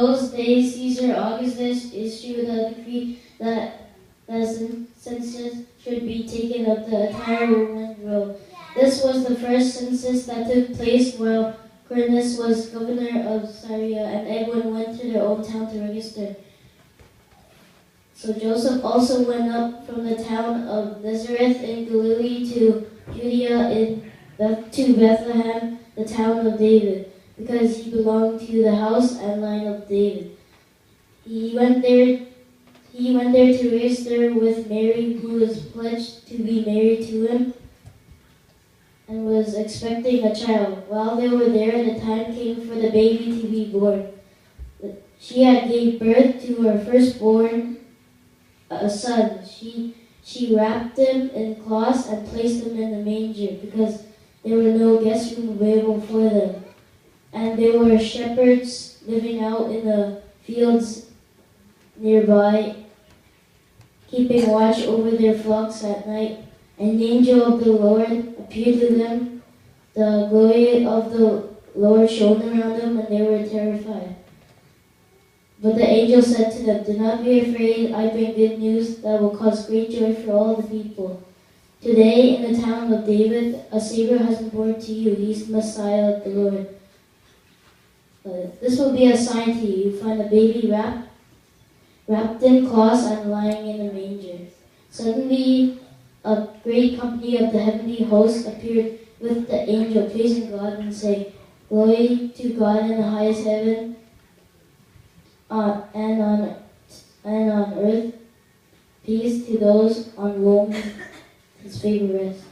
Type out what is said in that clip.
those days, Caesar Augustus issued a decree that the census should be taken of the entire Roman world. This was the first census that took place while Quirinius was governor of Syria, and everyone went to their own town to register. So Joseph also went up from the town of Nazareth in Galilee to Judea to Bethlehem, the town of David, because he belonged to the house and line of David. He went there to register with Mary, who was pledged to be married to him and was expecting a child. While they were there, the time came for the baby to be born. She had gave birth to her firstborn, a son. She wrapped him in cloths and placed him in the manger because there were no guest room available for them. And there were shepherds living out in the fields nearby, keeping watch over their flocks at night. And the angel of the Lord appeared to them. The glory of the Lord shone around them, and they were terrified. But the angel said to them, "Do not be afraid. I bring good news that will cause great joy for all the people. Today, in the town of David, a Savior has been born to you. He is the Messiah, the Lord. This will be a sign to you. You find a baby wrapped in cloths and lying in a manger." Suddenly, a great company of the heavenly host appeared with the angel, praising God and saying, "Glory to God in the highest heaven, and on earth, peace to those on whom his favor rests."